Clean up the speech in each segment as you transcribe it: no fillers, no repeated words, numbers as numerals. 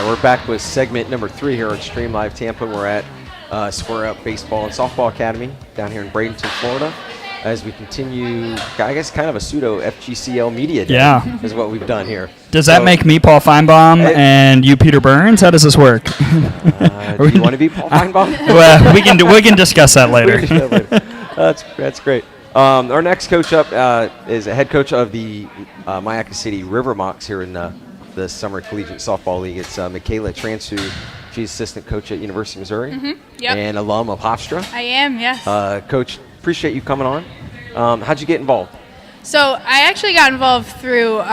We're back with segment number 3 here on Stream Live Tampa. We're at Square Up Baseball and Softball Academy down here in Bradenton, Florida, as we continue, I guess, kind of a pseudo FGCL media day is what we've done here. Does that make me Paul Feinbaum and you Peter Burns? How does this work? Do you want to be Paul Feinbaum? Well, we can discuss that later. That's great. Our next coach up is a head coach of the Myakka City River Mocs here in the Summer Collegiate Softball League. It's Michaela Transu. She's assistant coach at University of Missouri and alum of Hofstra. I am, yes. Coach, appreciate you coming on. How'd you get involved? So I actually got involved through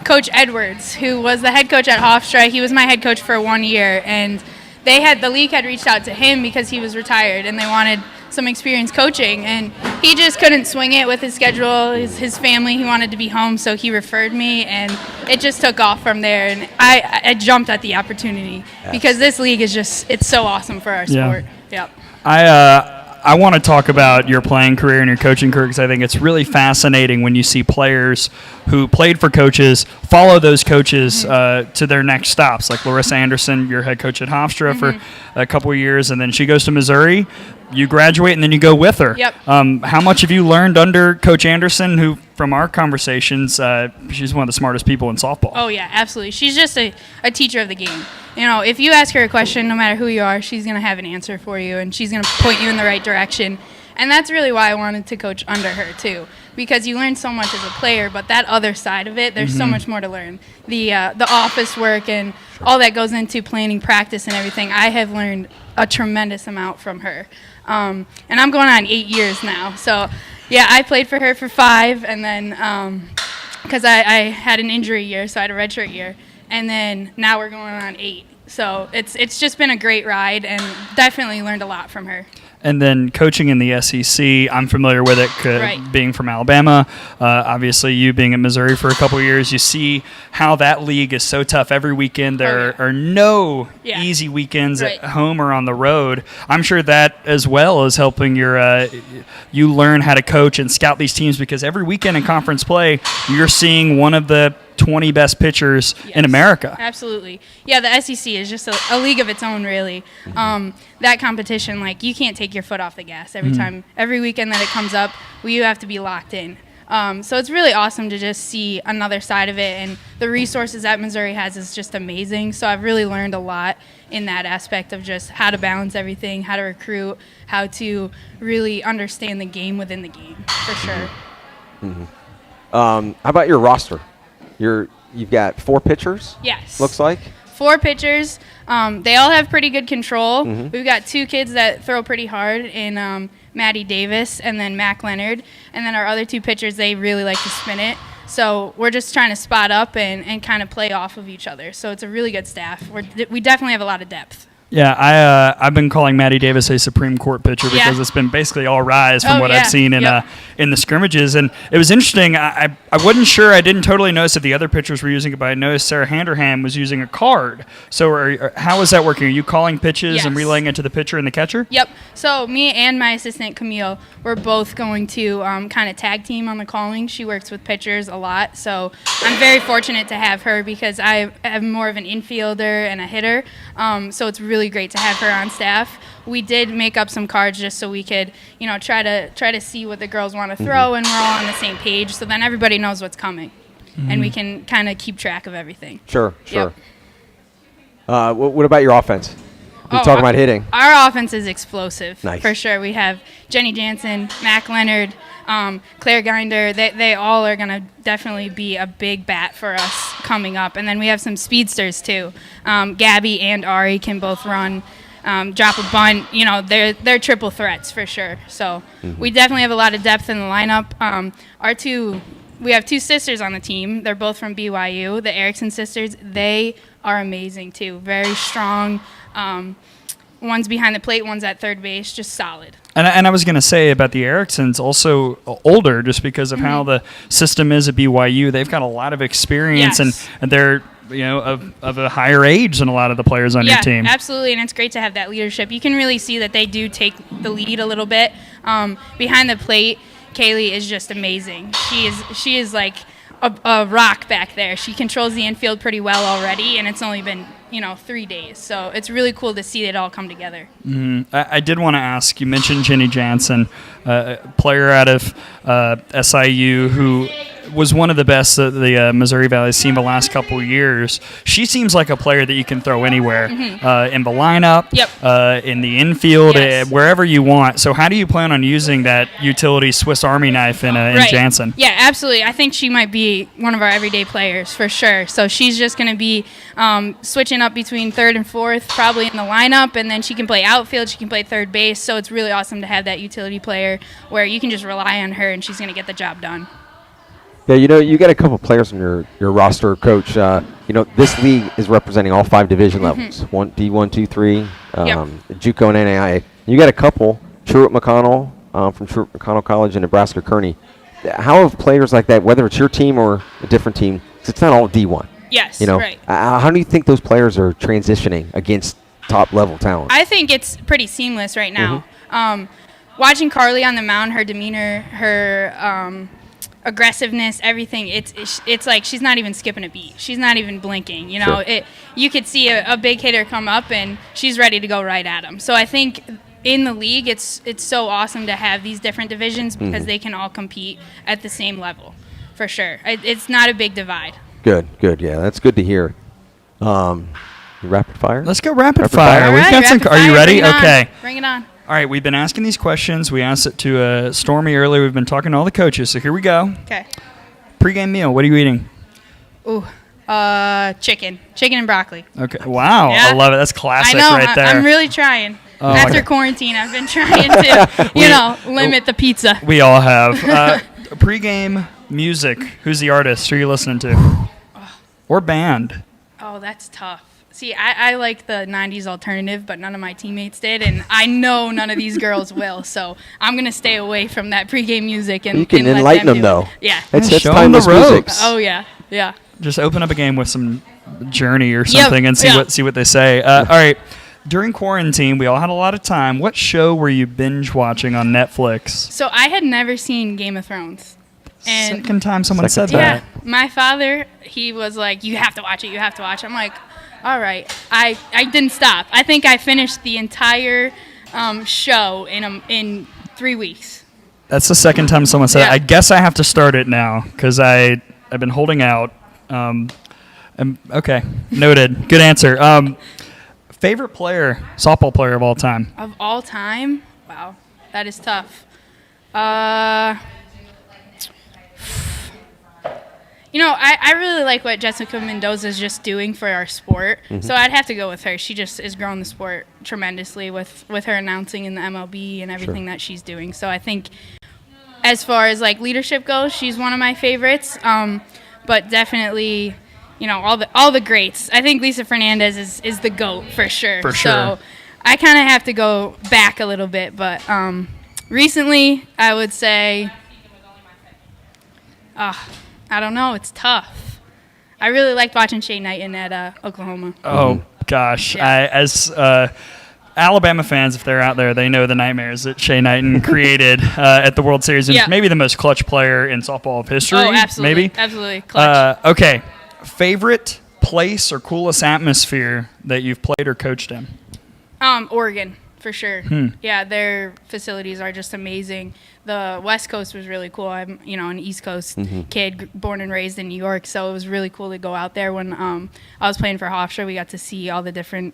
Coach Edwards, who was the head coach at Hofstra. He was my head coach for 1 year, and the league had reached out to him because he was retired, and they wanted some experience coaching, and he just couldn't swing it with his schedule, his family. He wanted to be home, so he referred me, and it just took off from there, and I jumped at the opportunity because this league is it's so awesome for our sport. Yep. I want to talk about your playing career and your coaching career because I think it's really fascinating when you see players who played for coaches follow those coaches to their next stops. Like Larissa Anderson, your head coach at Hofstra for a couple of years, and then she goes to Missouri. You graduate, and then you go with her. Yep. How much have you learned under Coach Anderson, who, from our conversations, she's one of the smartest people in softball? Oh, yeah, absolutely. She's just a teacher of the game. You know, if you ask her a question, no matter who you are, she's going to have an answer for you, and she's going to point you in the right direction. And that's really why I wanted to coach under her, too, because you learn so much as a player, but that other side of it, there's so much more to learn. The office work and all that goes into planning practice and everything, I have learned a tremendous amount from her. And I'm going on 8 years now. So, yeah, I played for her for 5, and then because I had an injury year, so I had a redshirt year. And then now we're going on 8. So it's just been a great ride, and definitely learned a lot from her. And then coaching in the SEC, I'm familiar with it being from Alabama. Obviously, you being in Missouri for a couple of years, you see how that league is so tough. Every weekend there are no easy weekends at home or on the road. I'm sure that as well is helping you learn how to coach and scout these teams, because every weekend in conference play, you're seeing one of the 20 best pitchers in America. Absolutely. Yeah, the SEC is just a league of its own, really. That competition, like, you can't take your foot off the gas every weekend that it comes up. You have to be locked in. So it's really awesome to just see another side of it, and the resources that Missouri has is just amazing. So I've really learned a lot in that aspect of just how to balance everything, how to recruit, how to really understand the game within the game, for sure. How about your roster? You've got 4 pitchers? Yes. Looks like? 4 pitchers. They all have pretty good control. We've got 2 kids that throw pretty hard in Maddie Davis and then Mac Leonard. And then our other 2 pitchers, they really like to spin it. So we're just trying to spot up and kind of play off of each other. So it's a really good staff. We definitely have a lot of depth. Yeah, I've been calling Maddie Davis a Supreme Court pitcher because it's been basically all rise from what I've seen in the scrimmages. And it was interesting. I wasn't sure. I didn't totally notice if the other pitchers were using it, but I noticed Sarah Handerham was using a card. So how is that working? Are you calling pitches and relaying it to the pitcher and the catcher? Yep. So me and my assistant, Camille, we're both going to kind of tag team on the calling. She works with pitchers a lot. So I'm very fortunate to have her because I am more of an infielder and a hitter. So it's really great to have her on staff. We did make up some cards just so we could, try to see what the girls want to throw, and we're all on the same page. So then everybody knows what's coming, and we can kind of keep track of everything. Sure. What about your offense? You're talking about hitting. Our offense is explosive, nice. For sure. We have Jenny Jansen, Mac Leonard, Claire Ginder. They all are going to definitely be a big bat for us coming up. And then we have some speedsters, too. Gabby and Ari can both run, drop a bunt. They're triple threats for sure. So we definitely have a lot of depth in the lineup. We have 2 sisters on the team. They're both from BYU. The Erickson sisters, they are amazing, too. Very strong. One's behind the plate, one's at third base, just solid. And I was going to say about the Ericksons, also older just because of how the system is at BYU. They've got a lot of experience, and they're of a higher age than a lot of the players on your team. Yeah, absolutely, and it's great to have that leadership. You can really see that they do take the lead a little bit. Behind the plate, Kaylee is just amazing. She is like a rock back there. She controls the infield pretty well already, and it's only been 3 days. So it's really cool to see it all come together. I did want to ask, you mentioned Jenny Jansen, a player out of SIU who was one of the best that the Missouri Valley's seen the last couple of years. She seems like a player that you can throw anywhere, in the lineup, in the infield, wherever you want. So how do you plan on using that utility Swiss Army knife in Jansen? Yeah, absolutely. I think she might be one of our everyday players for sure. So she's just going to be switching up between third and fourth, probably in the lineup, and then she can play outfield, she can play third base. So it's really awesome to have that utility player where you can just rely on her and she's going to get the job done. Yeah, you got a couple players on your roster, Coach. This league is representing all 5 division levels: D1, 2, 3, JUCO and NAIA. You got a couple, Truett McConnell from Truett McConnell College in Nebraska Kearney. How have players like that, whether it's your team or a different team, 'cause it's not all D1. Yes, right. How do you think those players are transitioning against top level talent? I think it's pretty seamless right now. Watching Carly on the mound, her demeanor, her aggressiveness, everything, it's like she's not even skipping a beat. She's not even blinking. You could see a big hitter come up and she's ready to go right at him. So I think in the league, it's so awesome to have these different divisions because they can all compete at the same level, for sure. It's not a big divide. Good. Yeah, that's good to hear. Rapid fire? Let's go rapid fire. All We've right, got some. Are you ready? Okay. Bring it on. All right, we've been asking these questions. We asked it to Stormy earlier. We've been talking to all the coaches, so here we go. Okay. Pre-game meal, what are you eating? Ooh, chicken and broccoli. Okay. Wow, Yeah. I love it. That's classic right there. I'm really trying. Oh, After quarantine, I've been trying to, limit the pizza. We all have. Pre-game music, who's the artist? Who are you listening to? Or band? Oh, that's tough. See, I like the 90s alternative, but none of my teammates did, and I know none of these girls will, so I'm going to stay away from that pregame music. And you can let enlighten them, do though. It. Yeah. It's Show 'em timeless the music. ropes. Oh, yeah. Just open up a game with some Journey or something and see what they say. All right. During quarantine, we all had a lot of time. What show were you binge watching on Netflix? So I had never seen Game of Thrones. And Second time someone said yeah, that. my father, he was like, you have to watch it, you have to watch it. I'm like, all right. I didn't stop. I think I finished the entire show in 3 weeks. That's the second time someone said it. I guess I have to start it now because I've been holding out. Okay, noted. Good answer. Favorite player, softball player of all time? Of all time? Wow, that is tough. I really like what Jessica Mendoza is just doing for our sport. So I'd have to go with her. She just is growing the sport tremendously with her announcing in the MLB and everything that she's doing. So I think as far as like leadership goes, she's one of my favorites. But definitely, all the greats. I think Lisa Fernandez is the GOAT for sure. For sure. So I kind of have to go back a little bit, but recently I would say, I don't know. It's tough. I really liked watching Shea Knighton at Oklahoma. Oh, gosh. Yeah. As Alabama fans, if they're out there, they know the nightmares that Shea Knighton created at the World Series. And maybe the most clutch player in softball of history. Oh, absolutely. Maybe? Absolutely. Clutch. Okay. Favorite place or coolest atmosphere that you've played or coached in? Oregon, for sure. Yeah, their facilities are just amazing. The West Coast was really cool. I'm, an East Coast kid, born and raised in New York, so it was really cool to go out there. When I was playing for Hofstra, we got to see all the different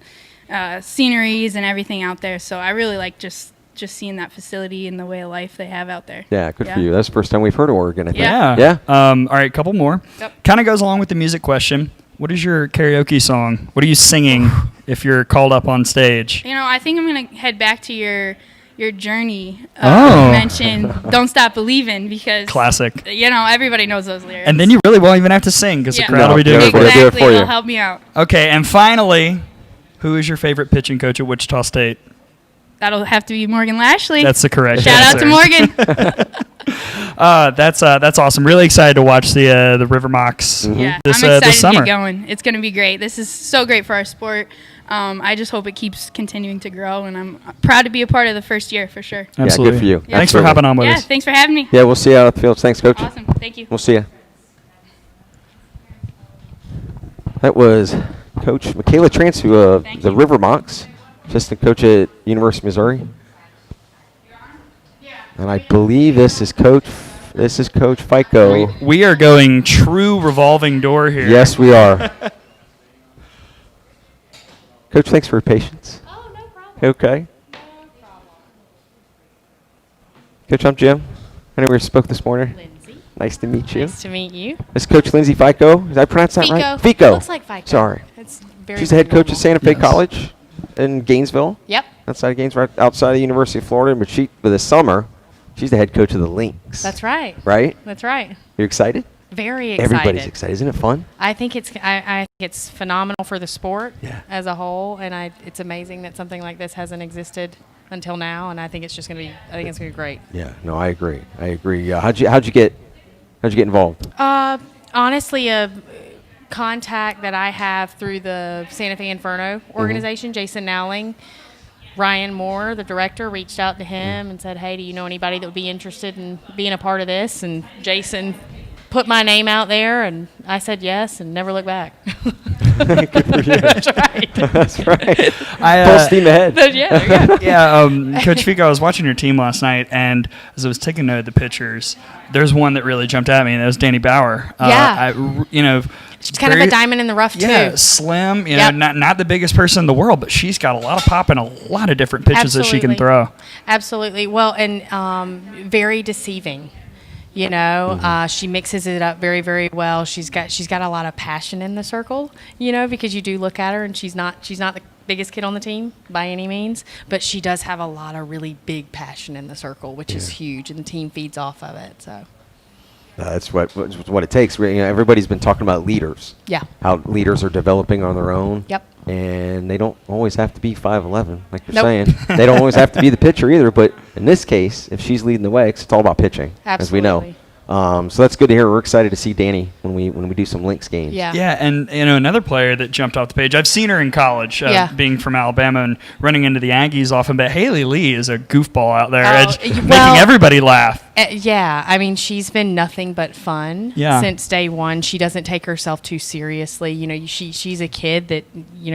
sceneries and everything out there. So I really like just seeing that facility and the way of life they have out there. Yeah, good for you. That's the first time we've heard of Oregon, I think. Yeah. All right, a couple more. Yep. Kind of goes along with the music question. What is your karaoke song? What are you singing if you're called up on stage? I think I'm going to head back to your Journey. You mentioned Don't Stop Believing because classic. Everybody knows those lyrics. And then you really won't even have to sing because the crowd will be doing it for you. Exactly. They'll help me out. Okay, and finally, who is your favorite pitching coach at Wichita State? That'll have to be Morgan Lashley. That's the correct Shout answer. out to Morgan. That's awesome. Really excited to watch the River Mocks. Yeah, this, I'm excited this summer. to get going. It's going to be great. This is so great for our sport. I just hope it keeps continuing to grow, and I'm proud to be a part of the first year for sure. Absolutely. Yeah, good for you. Yeah. Thanks for hopping on with us. Yeah, thanks for having me. Yeah, we'll see you out at the fields. Thanks, Coach. Awesome. Thank you. We'll see you. That was Coach Michaela Transu of the River Mocs, assistant coach at University of Missouri. And I believe this is Coach FICO. We are going true revolving door here. Yes, we are. Coach, thanks for your patience. Oh, no problem. Okay. No problem. Coach, I'm Jim. I know we spoke this morning. Lindsay. Nice to meet you. Nice to meet you. This is Coach Lindsay FICO. Did I pronounce that right? Fico. Looks like Fico. Sorry. It's very She's the head coach normal. at Santa Fe Yes. College in Gainesville. Yep. Outside of Gainesville, right outside the University of Florida. But for this summer, she's the head coach of the Lynx. That's right. Right? That's right. You're excited? Very excited. Everybody's excited. Isn't it fun? I think it's phenomenal for the sport Yeah. as a whole, and it's amazing that something like this hasn't existed until now, and I think it's going to be great. Yeah. No, I agree. How'd you get involved? Honestly, a contact that I have through the Santa Fe Inferno organization, Jason Nowling. Ryan Moore, the director, reached out to him and said, "Hey, do you know anybody that would be interested in being a part of this?" And Jason put my name out there, and I said yes and never looked back. Good for you. That's right. That's right. I, Full steam ahead. Yeah, there you go. Yeah, Coach Fico, I was watching your team last night, and as I was taking note of the pictures, there's one that really jumped at me, and that was Danny Bauer. Yeah. She's kind of a diamond in the rough, Yeah, too. slim, Yep. not the biggest person in the world, but she's got a lot of pop and a lot of different pitches that she can throw. Absolutely. Well, and very deceiving. You know, she mixes it up very, very well. She's got a lot of passion in the circle. You know, because you do look at her, and she's not the biggest kid on the team by any means, but she does have a lot of really big passion in the circle, which is huge, and the team feeds off of it. So. That's what it takes. Everybody's been talking about leaders. Yeah. How leaders are developing on their own. Yep. And they don't always have to be 5'11", like you're Nope. saying. They don't always have to be the pitcher either. But in this case, if she's leading the way, it's all about pitching, as we know. Absolutely. So that's good to hear. We're excited to see Danny when we do some Lynx games. Yeah. Yeah, and another player that jumped off the page. I've seen her in college, being from Alabama and running into the Aggies often. But Haley Lee is a goofball out there, making everybody laugh. Yeah, I mean, she's been nothing but fun Yeah. since day one. She doesn't take herself too seriously. You know, she's a kid that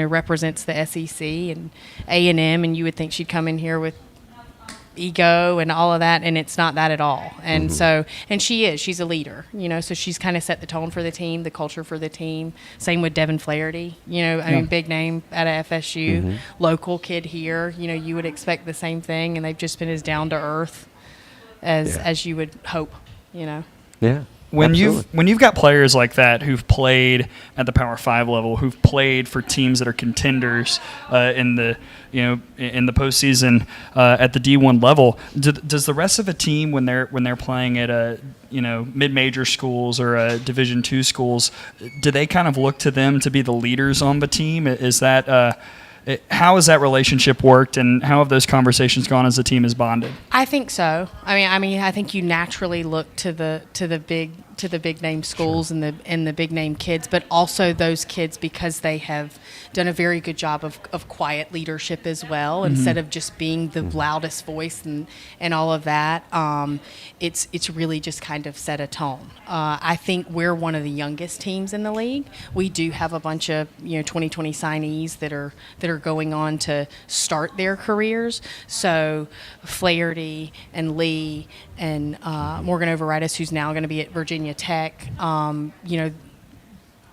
represents the SEC and A&M, and you would think she'd come in here with ego and all of that, and it's not that at all. And she's a leader, so she's kind of set the tone for the team, the culture for the team. Same with Devin Flaherty, I mean, big name out of FSU, local kid here, you would expect the same thing, and they've just been as down to earth as you would hope, Yeah. When absolutely. you've got players like that who've played at the Power 5 level, who've played for teams that are contenders in the postseason at the D1 level, does the rest of the team when they're playing at mid-major schools or Division II schools, do they kind of look to them to be the leaders on the team? Is that how has that relationship worked, and how have those conversations gone as the team is bonded? I think so. I mean, I think you naturally look to the big name schools and the big name kids, but also those kids because they have done a very good job of quiet leadership as well. Instead of just being the loudest voice and all of that, it's really just kind of set a tone. I think we're one of the youngest teams in the league. We do have a bunch of 2020 signees that are going on to start their careers. So Flaherty and Lee and Morgan Overitis, who's now going to be at Virginia Tech,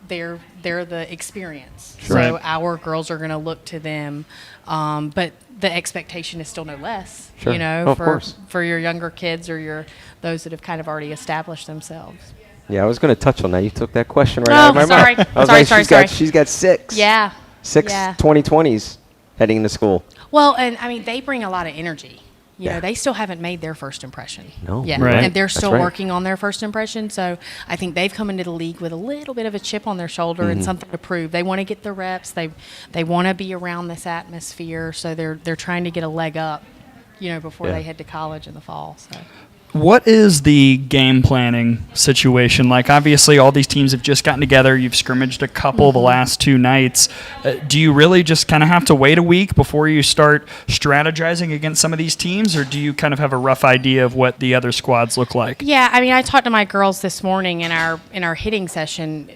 they're the experience. Sure. So Right. our girls are going to look to them, but the expectation is still no less. Sure. Oh, of for course. for your younger kids or those that have kind of already established themselves. Yeah, I was going to touch on that. You took that question right out of my sorry. mouth. I was Sorry. like, she's got six. Yeah. Six Yeah. 2020s heading to school. Well, and I mean, they bring a lot of energy. Yeah. They still haven't made their first impression. No, Yeah. Right. And they're That's still right. working on their first impression. So I think they've come into the league with a little bit of a chip on their shoulder and something to prove. They want to get the reps. They want to be around this atmosphere. So they're trying to get a leg up, before Yeah. they head to college in the fall. So. What is the game planning situation like? Obviously, all these teams have just gotten together. You've scrimmaged a couple the last 2 nights. Do you really just kind of have to wait a week before you start strategizing against some of these teams, or do you kind of have a rough idea of what the other squads look like? Yeah, I mean, I talked to my girls this morning in our hitting session.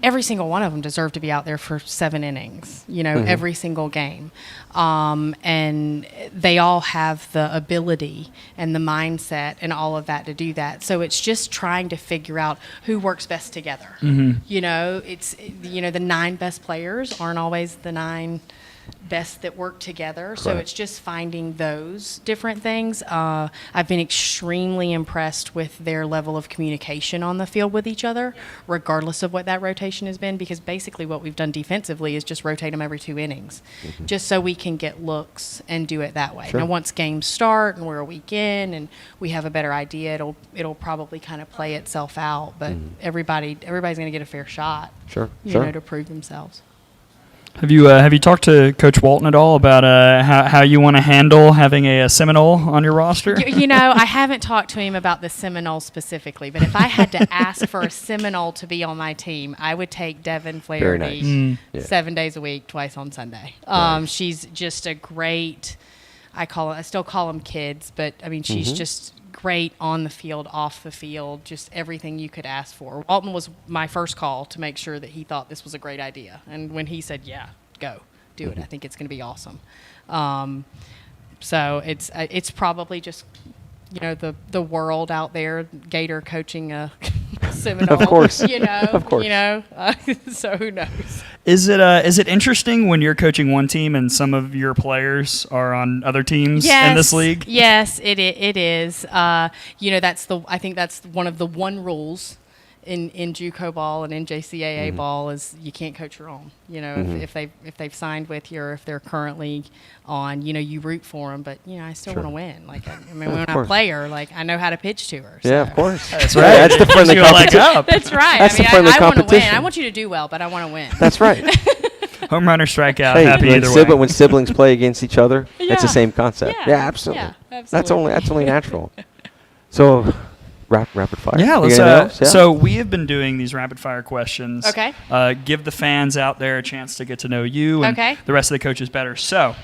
Every single one of them deserved to be out there for 7 innings, every single game. And they all have the ability and the mindset and all of that to do that. So it's just trying to figure out who works best together. It's the 9 best players aren't always the 9 best that work together. So it's just finding those different things. I've been extremely impressed with their level of communication on the field with each other, regardless of what that rotation has been, because basically what we've done defensively is just rotate them every 2 innings, just so we can get looks and do it that way. Now, once games start and we're a week in and we have a better idea, it'll probably kind of play itself out. But everybody's going to get a fair shot, to prove themselves. Have you talked to Coach Walton at all about how you want to handle having a Seminole on your roster? I haven't talked to him about the Seminole specifically, but if I had to ask for a Seminole to be on my team, I would take Devin Flaherty 7 days a week, twice on Sunday. She's just a great. I still call them kids, but I mean she's just great on the field, off the field, just everything you could ask for. Walton was my first call to make sure that he thought this was a great idea. And when he said, yeah, go, do it, I think it's going to be awesome. So it's probably just, the world out there, Gator coaching a Seminole. Of course. Of course. So who knows? Is it interesting when you're coaching one team and some of your players are on other teams in this league? Yes, it is. I think that's one of the rules in JUCO ball and in JCAA ball is you can't coach your own. If they've signed with you or if they're currently on, you root for them, but I still want to win. When I'm a player, I know how to pitch to her. So. Yeah, of course. That's right. That's the friendly competition. That's right. That's the friendly I want to win. competition. I want you to do well, but I want to win. That's right. Home run or strikeout, Hey, happy either way. when siblings play against each other, it's the same concept. Yeah, Absolutely. yeah, absolutely. That's only natural. So, rapid fire. Yeah, You got anything else? Yeah? So we have been doing these rapid fire questions. Okay. Give the fans out there a chance to get to know you and Okay. the rest of the coaches better. So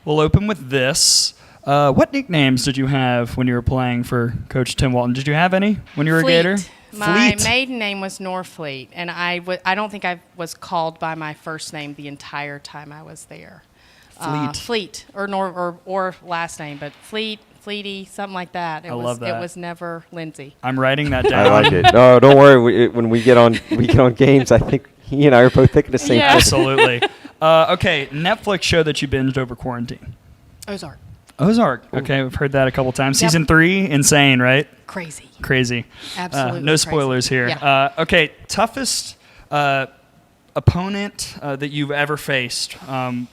we'll open with this. What nicknames did you have when you were playing for Coach Tim Walton? Did you have any when you were Fleet. a Gator? My maiden name was Norfleet, and I don't think I was called by my first name the entire time I was there. Fleet, or last name, but Fleety, something like that. I love that. It was never Lindsay. I'm writing that down. I like it. No, don't worry. When we get on games, I think he and I are both thinking the same thing. Absolutely. Okay, Netflix show that you binged over quarantine. Ozark. Okay, we've heard that a couple times. Yep. Season 3, insane, right? Crazy. No Absolutely crazy. spoilers here. Yeah. Okay, toughest opponent that you've ever faced,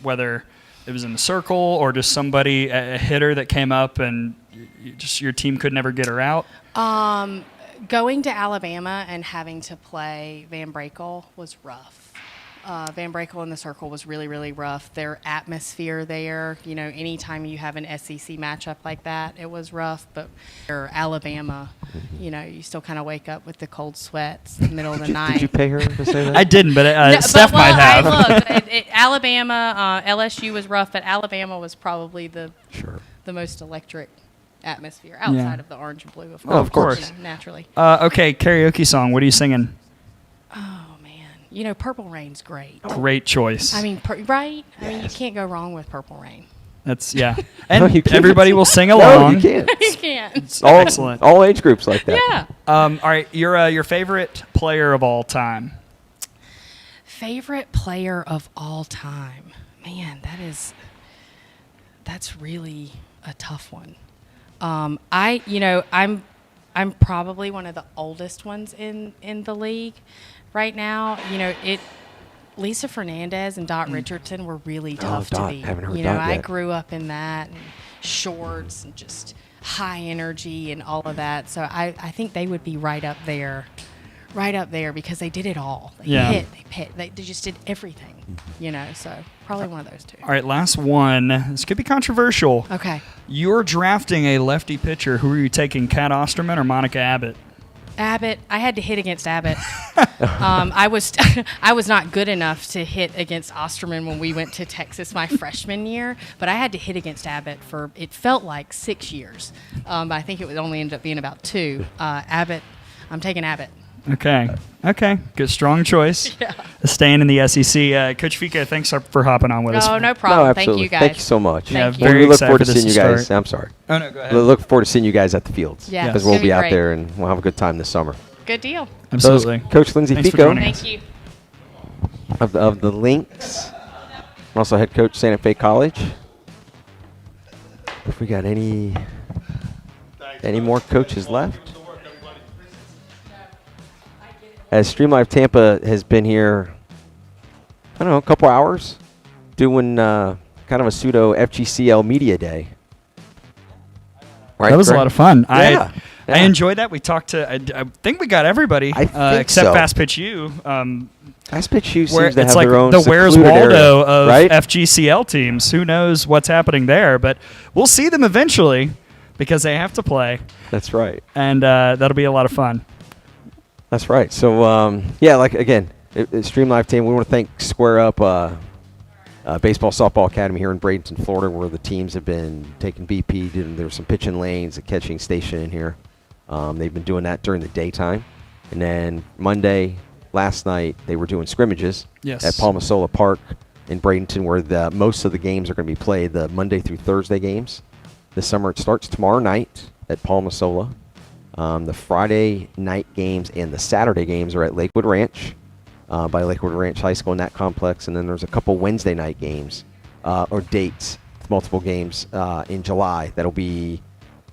whether it was in the circle or just somebody, a hitter that came up and your team could never get her out? Going to Alabama and having to play Van Brakel was rough. Van Brakel in the circle was really, really rough. Their atmosphere there, anytime you have an SEC matchup like that, it was rough. But Alabama, you still kind of wake up with the cold sweats in the middle of the night. Did you pay her to say that? I didn't, but Steph might have. Alabama, LSU was rough, but Alabama was probably the most electric atmosphere outside of the orange and blue, of course. Oh, of course. Naturally. Okay, karaoke song. What are you singing? Oh, man. Purple Rain's great. Great choice. I mean, right? Yes. I mean, you can't go wrong with Purple Rain. That's, yeah. And No, you can't. everybody will sing along. No, you can't. You can't. It's all, Excellent. All age groups like that. Yeah. All right, your favorite player of all time? Favorite player of all time? Man, that's really a tough one. I'm probably one of the oldest ones in the league right now. Lisa Fernandez and Dot Richardson were really tough to beat. Haven't heard Dot I yet. grew up in that, and shorts and just high energy and all of that. So I think they would be right up there right up there because they did it all. They hit, they pit, they just did everything, so probably one of those two. All right, last one. This could be controversial. Okay. You're drafting a lefty pitcher. Who are you taking, Kat Osterman or Monica Abbott? Abbott. I had to hit against Abbott. I was not good enough to hit against Osterman when we went to Texas my freshman year, but I had to hit against Abbott for, it felt like 6 years, but I think it would only end up being about 2. Abbott. I'm taking Abbott. Okay. Good, strong choice. Yeah. Staying in the SEC. Coach Fico, thanks for hopping on with us. No problem. No, Thank you guys. Thank you so much. Yeah, Thank you. very we look excited forward to for this seeing you to guys. start. I'm sorry. Oh, no, go ahead. We look forward to seeing you guys at the fields. Yeah, because it's we'll gonna be be out great. there and we'll have a good time this summer. Good deal. Absolutely. So, Coach Lindsay Thanks for Fico joining us. Thank you. of the Lynx, also head coach Santa Fe College. If we got any more coaches left. As Stream Live Tampa has been here, I don't know, a couple hours doing kind of a pseudo FGCL media day. Right, That was Greg? a lot of fun. Yeah. I enjoyed that. We talked to, I think we got everybody I think except so. Fast Pitch U. Fast Pitch U Where seems to it's have like their own the Where's secluded Waldo area, of right? FGCL teams. Who knows what's happening there? But we'll see them eventually because they have to play, That's right. and that'll be a lot of fun. That's right. So, like, again, Stream Live Team, we want to thank Square Up Baseball Softball Academy here in Bradenton, Florida, where the teams have been taking BP. There's some pitching lanes, a catching station in here. They've been doing that during the daytime. And then Monday, last night, they were doing scrimmages Yes. at Palmasola Park in Bradenton, where most of the games are going to be played, the Monday through Thursday games. This summer, it starts tomorrow night at Palmasola. The Friday night games and the Saturday games are at Lakewood Ranch by Lakewood Ranch High School in that complex. And then there's a couple Wednesday night games or dates, multiple games in July. That'll be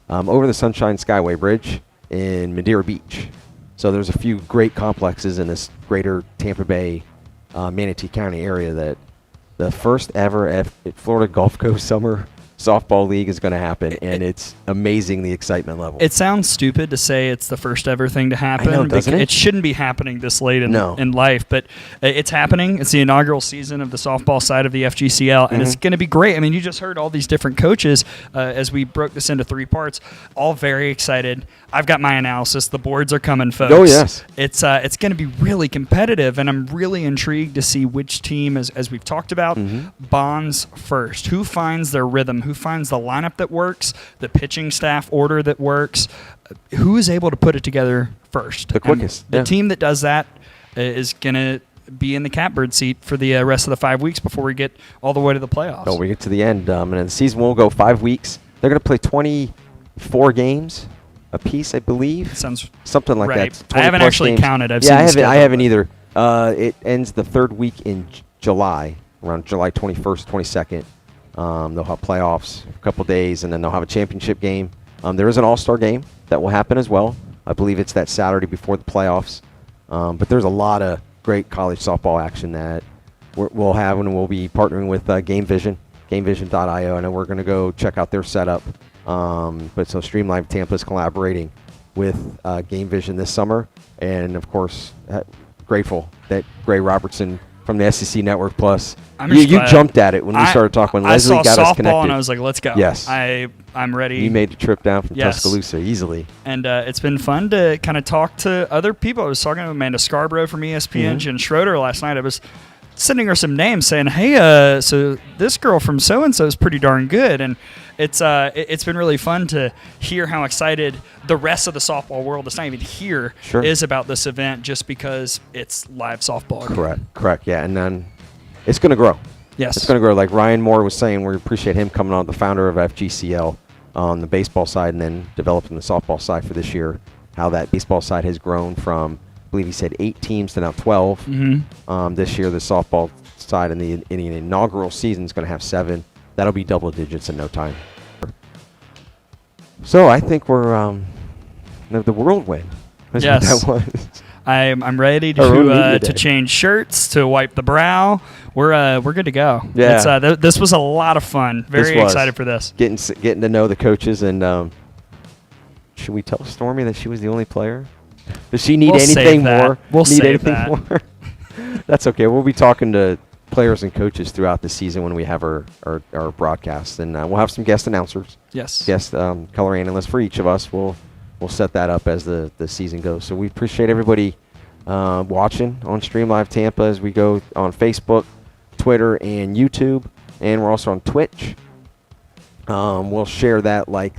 over the Sunshine Skyway Bridge in Madeira Beach. So there's a few great complexes in this greater Tampa Bay, Manatee County area that the first ever Florida Gulf Coast Summer Softball League is going to happen, and it's amazing the excitement level. It sounds stupid to say it's the first ever thing to happen. I know, doesn't it? It shouldn't be happening this late in No. life, but it's happening. It's the inaugural season of the softball side of the FGCL, and it's going to be great. I mean, you just heard all these different coaches as we broke this into 3 parts, all very excited. I've got my analysis. The boards are coming, folks. Oh, yes. It's going to be really competitive, and I'm really intrigued to see which team, as we've talked about, bonds first. Who finds their rhythm? Who finds the lineup that works, the pitching staff order that works? Who is able to put it together first? The quickest, And the yeah. team that does that is going to be in the catbird seat for the rest of the 5 weeks before we get all the way to the playoffs. Oh, we get to the end, and the season will go 5 weeks. They're going to play 24 games a piece, I believe. Sounds Something like right. that. I haven't 20+ actually games. counted. I've yeah, seen I the haven't. I schedule, haven't but- either. It ends the 3rd week in July, around July 21st, 22nd. They'll have playoffs a couple days, and then they'll have a championship game. There is an all-star game that will happen as well. I believe it's that Saturday before the playoffs. But there's a lot of great college softball action that we'll have, and we'll be partnering with Game Vision, gamevision.io. I know we're going to go check out their setup. But so Stream Live Tampa is collaborating with Game Vision this summer. And, of course, grateful that Gray Robertson from the SEC Network Plus, I'm just you glad. jumped at it when we started talking, when Leslie I saw got us softball connected. and I was like, let's go. Yes. I'm ready. You made the trip down from Yes. Tuscaloosa easily. And it's been fun to kind of talk to other people. I was talking to Amanda Scarborough from ESPN, Jen Schroeder last night. I was sending her some names saying, hey, so this girl from so-and-so is pretty darn good. And it's been really fun to hear how excited the rest of the softball world, it's not even here, Sure. is about this event just because it's live softball. Correct, yeah. And then it's going to grow. Yes. It's going to grow. Like Ryan Moore was saying, we appreciate him coming on, the founder of FGCL, on the baseball side and then developing the softball side for this year, how that baseball side has grown from, I believe he said 8 teams to now 12. This year, the softball side in the inaugural season is going to have 7. That'll be double digits in no time. So I think we're the whirlwind. That's Yes. what that was. I'm ready Our own media to day. change shirts, to wipe the brow. We're good to go. Yeah. It's, this was a lot of fun. Very This was. excited for this. Getting to know the coaches, and should we tell Stormy that she was the only player? Does she need We'll save anything that. more? We'll need save anything that. more? That's okay. We'll be talking to players and coaches throughout the season when we have our broadcasts, and we'll have some guest announcers. Yes. Guest color analysts for each of us. We'll set that up as the season goes. So we appreciate everybody watching on Stream Live Tampa as we go on Facebook, Twitter, and YouTube, and we're also on Twitch. We'll share that like